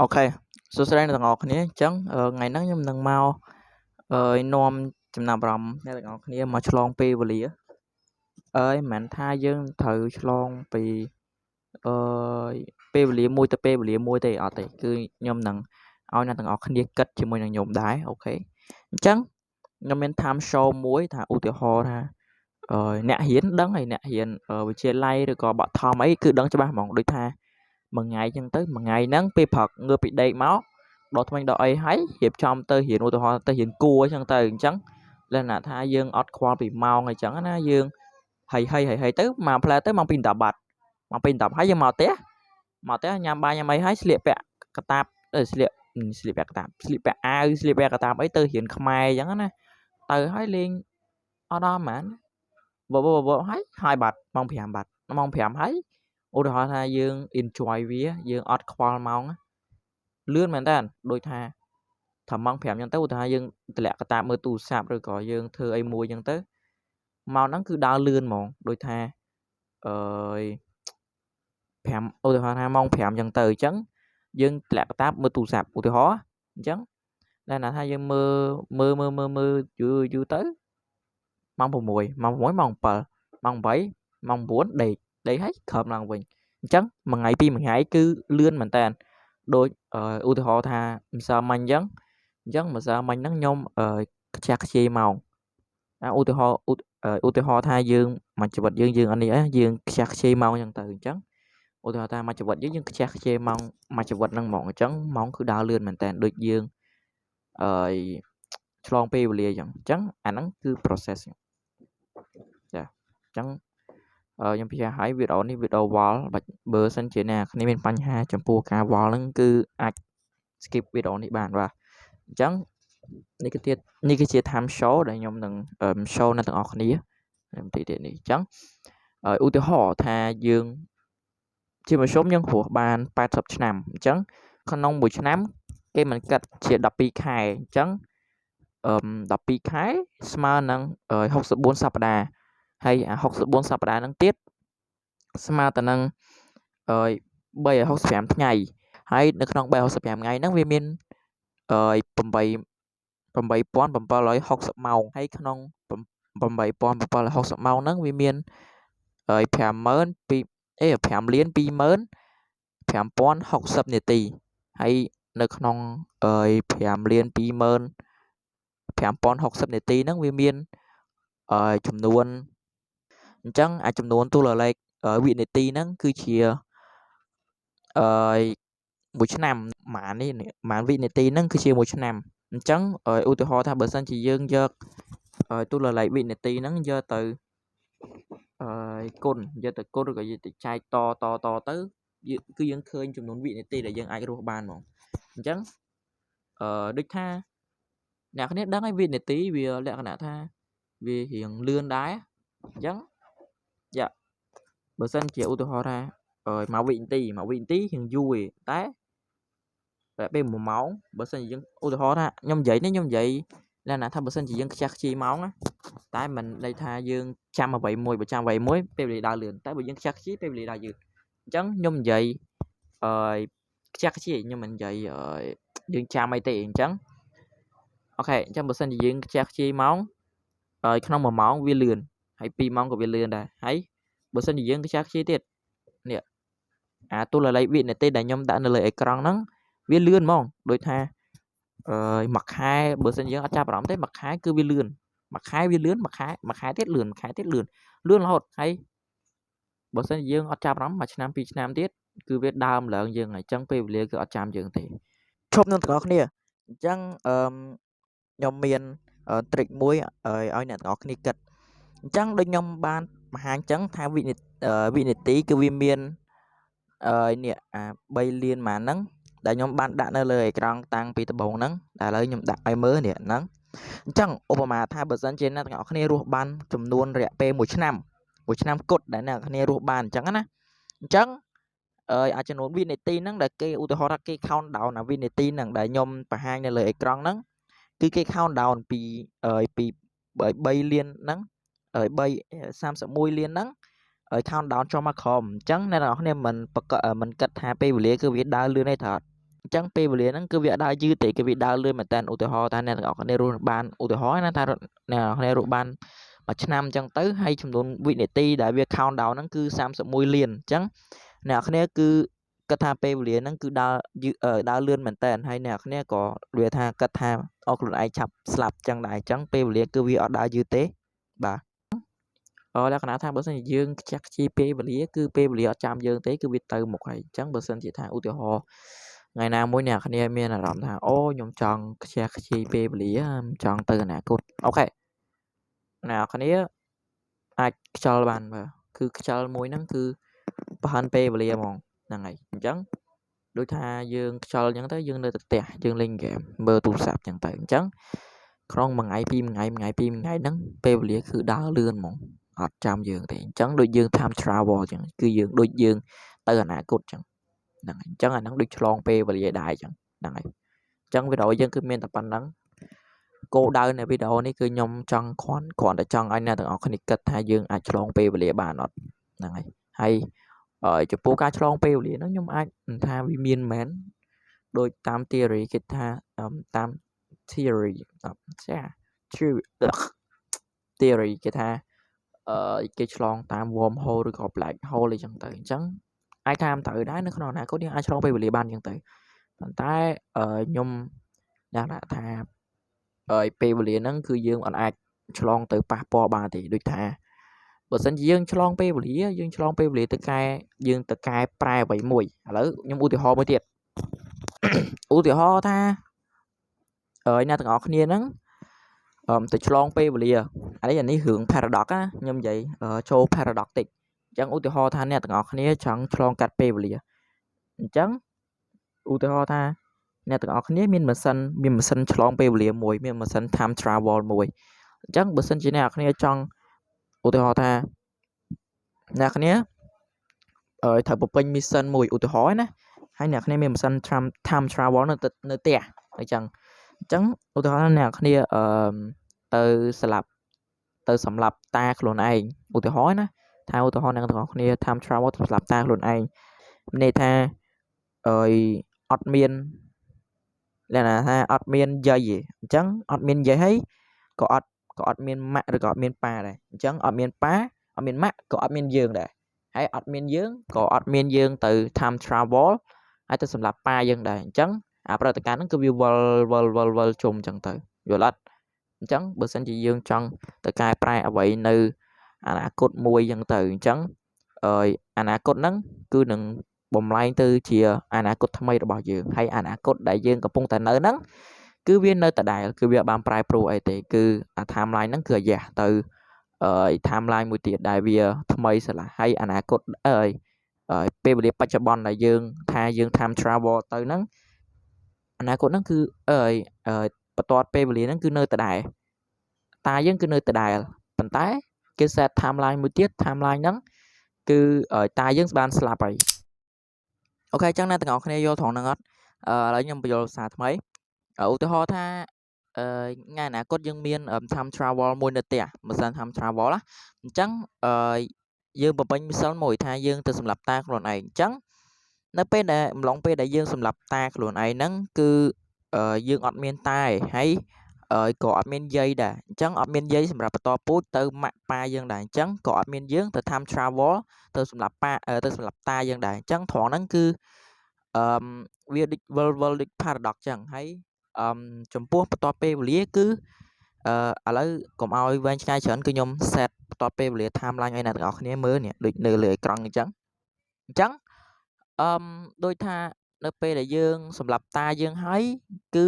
អូខេសួស្តីអ្នកទាំងអស់គ្នាអញ្ចឹងថ្ងៃហ្នឹងខ្ញុំនឹងមកនាំចំណាប់អារម្មណ៍អ្នកទាំងអស់គ្នាមកឆ្លងពេលវេលាមិនមែនថាយើងត្រូវឆ្លងពីអឺពេលវេលាមួយទៅពេលវេលាមួយទេអត់ទេគឺខ្ញុំនឹងឲ្យអ្នកទាំងអស់គ្នាគិតជាមួយនឹងខ្ញុំដែរអូខេអញ្ចឹងខ្ញុំមាន time show មួយថាឧទាហរណ៍ថាអ្នករៀនដឹងហើយអ្នករៀនវិទ្យាល័យឬក៏បឋមអីគឺដឹងច្បាស់ហ្មងដូចថាមួយថ្ងៃអញ្ចឹងទៅមួយថ្ងៃហ្នឹងពេលព្រឹកងើបពីដេកមកដកធ្មេញដកអីហើយរៀបចំទៅរៀនឧទាហរណ៍ទៅរៀនគួរអញ្ចឹងទៅអញ្ចឹងលក្ខណៈថាយើងអត់ខ្វល់ពីម៉ោងអីចឹងណាយើងហីទៅមកផ្លែទៅម៉ោង2:10បាត់ម៉ោង2:10ហើយយើងមកផ្ទះញ៉ាំបាយញ៉ាំអីហើយស្លៀកពាក់កាតាបស្លៀកពាក់កាតាបស្លៀកពាក់អាវស្លៀកពាក់កាតាបអីទៅរៀនខ្មែរអញ្ចឹងណាទៅហើយលេងអត់ដល់ប៉ុន្មានបបហើយបាត់ម៉ោង5បាត់ម៉ោង5ហើយឧទាហរណ៍ថាយើង enjoy វាយើងអត់ខ្វល់ម៉ោងលឿនមែនតើដូចថាម៉ោង5អញ្ចឹងទៅឧទាហរណ៍យើងទម្លាក់កាតាបមើលទូរស័ព្ទឬក៏យើងធ្វើអីមួយអញ្ចឹងទៅម៉ោងហ្នឹងគឺដើរលឿនហ្មងដូចថាអឺ5ឧទាហរណ៍ថាម៉ោង5អញ្ចឹងទៅអញ្ចឹងយើងទម្លាក់កាតាបមើលទូរស័ព្ទឧទាហរណ៍អញ្ចឹងដែលណាថាយើងមើលយូរទៅម៉ោង6ម៉ោង7ម៉ោង8ម៉ោង9ដេកហើយក្រោមឡើងវិញអញ្ចឹងមួយថ្ងៃពីរមួយថ្ងៃគឺលឿនមែនតើដូចឧទាហរណ៍ថាម្សិលមិញអញ្ចឹងម្សិលមិញហ្នឹងខ្ញុំខ្ជះខ្ជាយម៉ោងឧទាហរណ៍ថាយើងមួយជីវិតយើងអានេះយើងខ្ជះខ្ជាយម៉ោងអញ្ចឹងទៅអញ្ចឹងឧទាហរណ៍ថាមួយជីវិតយើងខ្ជះខ្ជាយម៉ោងមួយជីវិតហ្នឹងហ្មងអញ្ចឹងម៉ោងគឺដើរលឿនមែនតើដូចយើងឆ្លងពេលវេលាអញ្ចឹងអាហ្នឹងគឺ process ចាអញ្ចឹងខ្ញុំពិចារណាឲ្យវីដេអូនេះវីដេអូវល់បើសិនជាអ្នកគ្នាមានបញ្ហាចំពោះការវល់ហ្នឹងគឺអាច skip វីដេអូនេះបានបាទអញ្ចឹងនេះគឺជា time show ដែលខ្ញុំនឹង show អ្នកទាំងអស់គ្នាបន្តិចទៀតនេះអញ្ចឹងឧទាហរណ៍ថាយើងជាមធ្យមយើងរស់បាន80ឆ្នាំអញ្ចឹងក្នុងមួយឆ្នាំគេមិនគិតជា12ខែអញ្ចឹង12ខែស្មើនឹង64សប្តាហ៍ហើយអា64សប្តាហ៍ហ្នឹងទៀតស្មើទៅនឹង365ថ្ងៃហើយនៅក្នុង365ថ្ងៃហ្នឹងវាមាន8760ម៉ោងហើយក្នុង8760ម៉ោងហ្នឹងវាមាន5,250,060នាទីហើយនៅក្នុង5,250,060នាទីហ្នឹងវាមានចំនួនអញ្ចឹងអាចំនួនតួលេខវិនាទីហ្នឹងគឺជាមួយឆ្នាំម៉ានវិនាទីហ្នឹងគឺជាមួយឆ្នាំអញ្ចឹងឧទាហរណ៍ថាបើសិនជាយើងយកតួលេខវិនាទីហ្នឹងយកទៅគុណឬក៏យកទៅចែកតទៅគឺយើងឃើញចំនួនវិនាទីដែលយើងអាចរស់បានហ្មងអញ្ចឹងដូចថាអ្នកគ្នាដឹងហើយវិនាទីវាលក្ខណៈថាវារៀងលឿនដែរអញ្ចឹងយ៉ាបើសិនជាឧទាហរណ៍ថាមួយវិនាទីរៀងយូរតែពេល1ម៉ោងបើសិនជាយើងឧទាហរណ៍ថាខ្ញុំនិយាយលក្ខណៈថាបើសិនជាយើងខ្ជះខ្ជាយម៉ោងតែមិនន័យថាយើងចាំអ្វីមួយបើចាំអ្វីមួយពេលវេលាដើរលឿនតែបើយើងខ្ជះខ្ជាយពេលវេលាដើរយឺតអញ្ចឹងខ្ញុំនិយាយខ្ជះខ្ជាយខ្ញុំមិននិយាយយើងចាំអីទេអញ្ចឹងអូខេអញ្ចឹងបើសិនជាយើងខ្ជះខ្ជាយម៉ោងក្នុង1ម៉ោងវាលឿនហើយ2ម៉ោងក៏វាលឿនដែរហើយបើសិនជាយើងខ្ជះខ្ជាយទៀតនេះអាតួលេខវិនាទីដែលខ្ញុំដាក់នៅលើអេក្រង់ហ្នឹងវាលឿនហ្មងដូចថាមួយខែបើសិនយើងអត់ចាប់អារម្មណ៍ទេមួយខែគឺវាលឿនមួយខែវាលឿនមួយខែទៀតលឿនលឿនរហូតហើយបើសិនជាយើងអត់ចាប់អារម្មណ៍មួយឆ្នាំពីរឆ្នាំទៀតគឺវាដើមឡើងយើងហើយអញ្ចឹងពេលវេលាគឺអត់ចាំយើងទេឈប់នឹងទាំងអស់គ្នាអញ្ចឹងខ្ញុំមានtrick មួយឲ្យអ្នកទាំងអស់គ្នាគិតអញ្ចឹងដូចខ្ញុំបានបង្ហាញអញ្ចឹងថាវិនាទីគឺវាមាននេះ3លានម៉ានហ្នឹងដែលខ្ញុំបានដាក់នៅលើអេក្រង់តាំងពីដំបូងហ្នឹងតែឥឡូវខ្ញុំដាក់ឲ្យមើលនេះហ្នឹងអញ្ចឹងឧបមាថាបើសិនជាអ្នកទាំងអស់គ្នារស់បានចំនួនរយៈពេល1ឆ្នាំគត់ដែលអ្នកគ្នារស់បានអញ្ចឹងណាអញ្ចឹងអាចចំនួនវិនាទីហ្នឹងដែលគេឧទាហរណ៍ថាគេ count down អាវិនាទីហ្នឹងដែលខ្ញុំបង្ហាញនៅលើអេក្រង់ហ្នឹងគឺគេ count down ពី3លានហ្នឹង31លានហ្នឹងឲ្យ count down ចុះមកក្រោមអញ្ចឹងអ្នកនរគ្នាមិនគិតថាពេលវេលាគឺវាដើរលឿនទេត្រូវអត់ ចឹងពេលវេលាហ្នឹងគឺវាអត់ដើរយឺតទេគឺវាដើរលឿនមែនតើឧទាហរណ៍ថាអ្នកទាំងអស់គ្នារស់បានឧទាហរណ៍ណាថាអ្នកទាំងអស់គ្នារស់បានមួយឆ្នាំអញ្ចឹងទៅហើយចំនួនវិនាទីដែលវា count down ហ្នឹងគឺ31លានអញ្ចឹងអ្នកគ្នាគឺគិតថាពេលវេលាហ្នឹងគឺដើរលឿនមែនតើហើយអ្នកគ្នាក៏វាថាគិតថាអស់ខ្លួនឯងឆាប់ស្លាប់ចឹងដែរអញ្ចឹងពេលវេលាគឺវាអត់ដើរយឺតទេបាទលក្ខណៈថាបើសិនជាយើងខ្ជះខ្ជាយពេលវេលាគឺពេលវេលាអត់ចាំយើងទេគឺវាទៅមុខហើយអញ្ចឹងបើសិនជាថាឧទាហរណ៍ថ្ងៃណាមួយអ្នកគ្នាមានអារម្មណ៍ថាអូខ្ញុំចង់ខ្ជះខ្ជាយពេលវេលាចង់ទៅអនាគតអូខេអ្នកគ្នាអាចខ្យល់បានបើគឺខ្យល់មួយហ្នឹងគឺប្រហែលពេលវេលាហ្មងហ្នឹងហើយអញ្ចឹងដូចថាយើងខ្យល់អញ្ចឹងទៅយើងនៅតែផ្ទះយើងលេងហ្គេមមើលទូរស័ព្ទអញ្ចឹងទៅអញ្ចឹងក្នុងមួយថ្ងៃពីរថ្ងៃហ្នឹងពេលវេលាគឺដើរលឿនហ្មងអត់ចាំយើងទេអញ្ចឹងដូចយើង time travel អញ្ចឹងគឺយើងដូចយើងទៅអនាគតអញ្ចឹងហ្នឹងហើយអញ្ចឹងអាហ្នឹងដូចឆ្លងពេលវេលាដែរអញ្ចឹងហ្នឹងហើយអញ្ចឹងវីដេអូយើងគឺមានតែប៉ុណ្្នឹងគោលដៅនៃវីដេអូនេះគឺខ្ញុំចង់គ្រាន់តែចង់ឲ្យអ្នកទាំងអស់គ្នាគិតថាយើងអាចឆ្លងពេលវេលាបានអត់ហ្នឹងហើយចំពោះការឆ្លងពេលវេលាហ្នឹងខ្ញុំអាចថាវាមានមែនដូចតាម theory គេថាតាម theory គេថាគេឆ្លងតាម worm hole ឬក៏ black hole អីចឹងទៅអញ្ចឹងអាចតាមត្រូវដែរនៅក្នុងអនាគតយើងអាចឆ្លងពេលវេលាបានអញ្ចឹងទៅប៉ុន្តែខ្ញុំដាក់ថាពេលវេលាហ្នឹងគឺយើងអត់អាចឆ្លងទៅប៉ះពាល់បានទេដូចថាបើសិនជាយើងឆ្លងពេលវេលាទៅកែយើងទៅកែប្រែអ្វីមួយឥឡូវខ្ញុំឧទាហរណ៍មួយទៀតឧទាហរណ៍ថាអ្នកទាំងអស់គ្នាហ្នឹងទៅឆ្លងពេលវេលាអានេះរឿង paradox ណាខ្ញុំនិយាយចូល paradox តិចអញ្ចឹងឧទាហរណ៍ថាអ្នកទាំងអស់គ្នាចង់ឆ្លងកាត់ពេលវេលាអញ្ចឹងឧទាហរណ៍ថាអ្នកទាំងអស់គ្នាមានម៉ាស៊ីនឆ្លងពេលវេលាមួយមានម៉ាស៊ីន time travel មួយអញ្ចឹងបើសិនជាអ្នកគ្នាចង់ឧទាហរណ៍ថាអ្នកគ្នាត្រូវបំពេញ mission មួយឧទាហរណ៍ណាហើយអ្នកគ្នាមានម៉ាស៊ីន time travel នៅផ្ទះអញ្ចឹងឧទាហរណ៍អ្នកគ្នាទៅសម្លាប់តាខ្លួនឯងឧទាហរណ៍ណាថាឧទាហរណ៍អ្នកទាំងអស់គ្នា time travel ទៅសម្លាប់តាខ្លួនឯងមានន័យថាអត់មានលក្ខណៈថាអត់មានយាយទេអញ្ចឹងអត់មានយាយហើយក៏អត់មានម៉ាក់ឬក៏អត់មានប៉ាដែរអញ្ចឹងអត់មានប៉ាអត់មានម៉ាក់ក៏អត់មានយើងដែរហើយអត់មានយើងក៏អត់មានយើងទៅ time travel ហើយទៅសម្រាប់ប៉ាយើងដែរអញ្ចឹងអាប្រតិកម្មហ្នឹងគឺវាវិលជុំអញ្ចឹងទៅយល់អត់អញ្ចឹងបើសិនជាយើងចង់ទៅកែប្រែអ្វីនៅអនាគតមួយអញ្ចឹងទៅអញ្ចឹងអនាគតហ្នឹងគឺនឹងបំលែងទៅជាអនាគតថ្មីរបស់យើងហើយអនាគតដែលយើងកំពុងតែនៅហ្នឹងគឺវានៅដដែលគឺវាបានប្រែប្រួលអីទេគឺអា timeline ហ្នឹងគឺអាយ៉ាទៅtimeline មួយទៀតដែលវាថ្មីស្រឡះហើយអនាគតពេលវេលាបច្ចុប្បន្នដែលយើងថាយើង time travel ទៅហ្នឹងអនាគតហ្នឹងគឺបន្ទាត់ពេលវេលាហ្នឹងគឺនៅដដែលតាយើងគឺនៅដដែលប៉ុន្តែគេ set timeline មួយទៀត timeline ហ្នឹងគឺតាយើងបានស្លាប់ហើយអូខេអញ្ចឹងអ្នកទាំងអស់គ្នាយល់ត្រង់ហ្នឹងអត់ឥឡូវខ្ញុំបញ្យល់ភាសាថ្មីឧទាហរណ៍ថាថ្ងៃអនាគតយើងមាន time travel មួយនៅផ្ទះម៉ាស៊ីន time travel ណាអញ្ចឹងយើងបំពេញ mission មួយថាយើងទៅសម្លាប់តាខ្លួនឯងអញ្ចឹងនៅពេលដែលអំឡុងពេលដែលយើងសម្លាប់តាខ្លួនឯងហ្នឹងគឺយើងអត់មានតាឯងហើយក៏អត់មានយាយដែរអញ្ចឹងអត់មានយាយសម្រាប់បន្តពូជទៅម៉ាក់ប៉ាយើងដែរអញ្ចឹងក៏អត់មានយើងទៅ time travel ទៅសម្រាប់តាយើងដែរអញ្ចឹងត្រង់ហ្នឹងគឺវាដូចវិលដូច paradox ចឹងហើយចំពោះបន្ទាត់ពេលវេលាគឺឥឡូវកុំឲ្យវែងឆ្ងាយច្រើនគឺខ្ញុំ set បន្ទាត់ពេលវេលា timeline ឲ្យអ្នកទាំងអស់គ្នាមើលនេះដូចនៅលើអេក្រង់អញ្ចឹងដូចថានៅពេលដែលយើងសម្រាប់តាយើងហើយគឺ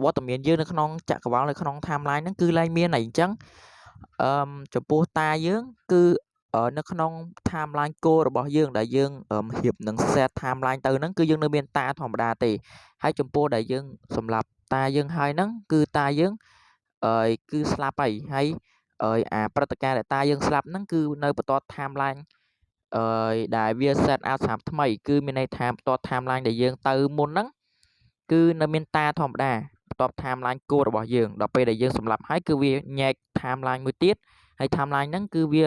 វត្តមានយើងនៅក្នុងចក្រវាឡនៅក្នុង timeline ហ្នឹងគឺឡើងមានហើយអញ្ចឹងចំពោះតាយើងគឺនៅក្នុង timeline គោលរបស់យើងដែលយើងរៀបនឹង set timeline ទៅហ្នឹងគឺយើងនៅមានតាធម្មតាទេហើយចំពោះដែលយើងសម្រាប់តាយើងហើយហ្នឹងគឺតាយើងគឺស្លាប់ហើយអាព្រឹត្តិការណ៍ដែលតាយើងស្លាប់ហ្នឹងគឺនៅបន្ទាត់ timeline ដែលវា set out សម្រាប់ថ្មីគឺមានន័យថាបន្ទាត់ timeline ដែលយើងទៅមុនហ្នឹងគឺនៅមានតាធម្មតាបន្ទាប់ timeline គោលរបស់យើងដល់ពេលដែលយើងសម្លាប់ហើយគឺវាញែក timeline មួយទៀតហើយ timeline ហ្នឹងគឺវា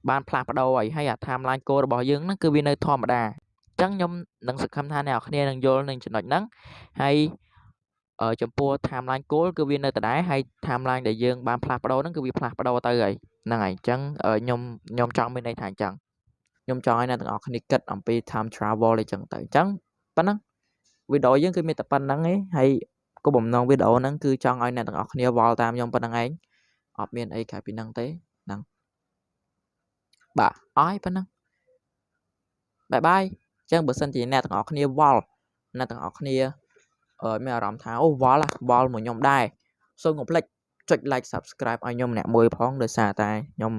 បានផ្លាស់ប្ដូរហើយអា timeline គោលរបស់យើងហ្នឹងគឺវានៅធម្មតា ចឹងខ្ញុំនឹងសង្ឃឹមថាអ្នកនរគ្នានឹងយល់នឹងចំណុចហ្នឹងហើយចំពោះ timeline goal គឺវានៅដដែលហើយ timeline ដែលយើងបានផ្លាស់ប្ដូរហ្នឹងគឺវាផ្លាស់ប្ដូរទៅហើយហ្នឹងហើយអញ្ចឹងខ្ញុំចង់មានន័យថាអញ្ចឹងខ្ញុំចង់ឲ្យអ្នកទាំងអស់គ្នាគិតអំពី time travel អីចឹងទៅអញ្ចឹងប៉ុណ្ណឹងវីដេអូយើងគឺមានតែប៉ុណ្្នឹងឯងហើយគោលបំណងវីដេអូហ្នឹងគឺចង់ឲ្យអ្នកទាំងអស់គ្នាវល់តាមខ្ញុំប៉ុណ្្នឹងឯងអត់មានអីក្រៅពីហ្នឹងទេហ្នឹងបាទអស់ហើយប៉ុណ្្នឹងបាយបាយអញ្ចឹងបើសិនជាអ្នកទាំងអស់គ្នាវល់អ្នកទាំងអស់គ្នាមានអារម្មណ៍ថាអូវល់មកខ្ញុំដែរសូមកុំភ្លេចចុច like subscribe ឲ្យខ្ញុំម្នាក់មួយផងដោយសារតែខ្ញុំ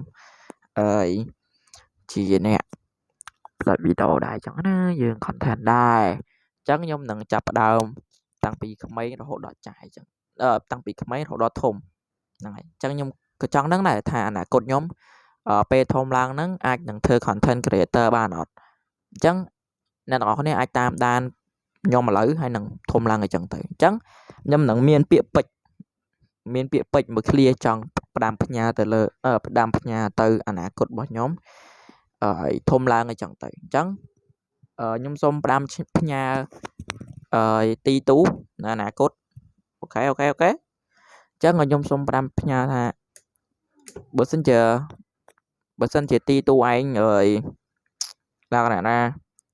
ជាអ្នកផ្សាយវីដេអូដែរអញ្ចឹងណាយើង content ដែរអញ្ចឹងខ្ញុំនឹងចាប់ផ្ដើមតាំងពីក្មេងរហូតដល់ចាស់អញ្ចឹងតាំងពីក្មេងរហូតដល់ធំហ្នឹងហើយអញ្ចឹងខ្ញុំក៏ចង់ដឹងដែរថាអនាគតខ្ញុំពេលធំឡើងហ្នឹងអាចនឹងធ្វើ content creator បានអត់អញ្ចឹងអ្នកទាំងអស់គ្នាអាចតាមដានខ្ញុំឥឡូវហើយនឹងធំឡើងអញ្ចឹងទៅអញ្ចឹងខ្ញុំនឹងមានពាក្យពេចន៍មួយ clear ចង់ផ្ដាំផ្ញើទៅលើផ្ដាំផ្ញើទៅអនាគតរបស់ខ្ញុំហើយធំឡើងអញ្ចឹងទៅអញ្ចឹងខ្ញុំសូមផ្ដាំផ្ញើទីទូនៅអនាគតអូខេអញ្ចឹងខ្ញុំសូមផ្ដាំផ្ញើថាបើសិនជាទីទូឯងលក្ខណៈណា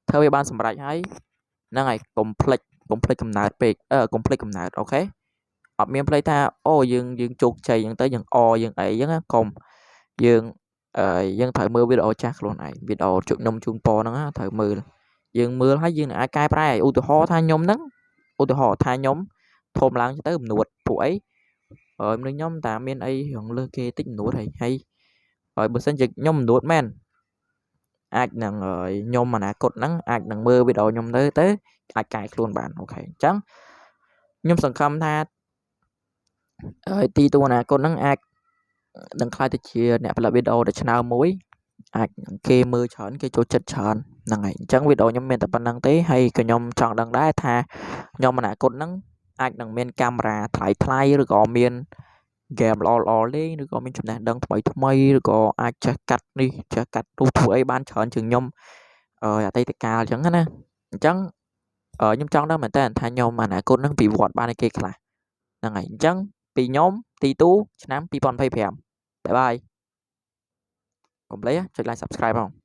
ធ្វើវាបានសម្រេចហើយហ្នឹងហើយកុំភ្លេចកំណើតពេកកុំភ្លេចកំណើតអូខេអត់មានភ្លេចថាអូយើងជោគជ័យអញ្ចឹងទៅយើងយើងអីអញ្ចឹងកុំយើងត្រូវមើលវីដេអូចាស់ខ្លួនឯងវីដេអូខ្ញុំជូនពរហ្នឹងត្រូវមើលយើងមើលហើយយើងនឹងអាចកែប្រែឧទាហរណ៍ថាខ្ញុំធំឡើងទៅអំនួតពួកអីមនុស្សខ្ញុំតាមានអីរងលើគេតិចអំនួតហើយបើសិនជាខ្ញុំអំនួតមែនអាចនឹងខ្ញុំអនាគតហ្នឹងអាចនឹងមើលវីដេអូខ្ញុំទៅអាចកែខ្លួនបានអូខេអញ្ចឹងខ្ញុំសង្ឃឹមថាទីទូអនាគតហ្នឹងអាចនឹងខ្លាយទៅជាអ្នកផលិតវីដេអូដ៏ឆ្នើមមួយអាចគេមើលច្រើនគេចូលចិត្តច្រើនហ្នឹងហើយអញ្ចឹងវីដេអូខ្ញុំមានតែប៉ុណ្្នឹងទេហើយក៏ខ្ញុំចង់ដឹងដែរថាខ្ញុំអនាគតហ្នឹងអាចនឹងមានកាមេរ៉ាថ្លៃឬក៏មានហ្គេមល្អលេងឬក៏មានចំណេះដឹងថ្មីឬក៏អាចចេះកាត់នេះចេះកាត់នោះធ្វើអីបានច្រើនជាងខ្ញុំអតីតកាលអញ្ចឹងណាអញ្ចឹងខ្ញុំចង់ដឹងមែនតើថាខ្ញុំអនាគតហ្នឹងពិវត្តបានឲ្យគេខ្លះហ្នឹងហើយអញ្ចឹងពីខ្ញុំទីទូឆ្នាំ2025បាយបាយកុំភ្លេចចុច like subscribe ផង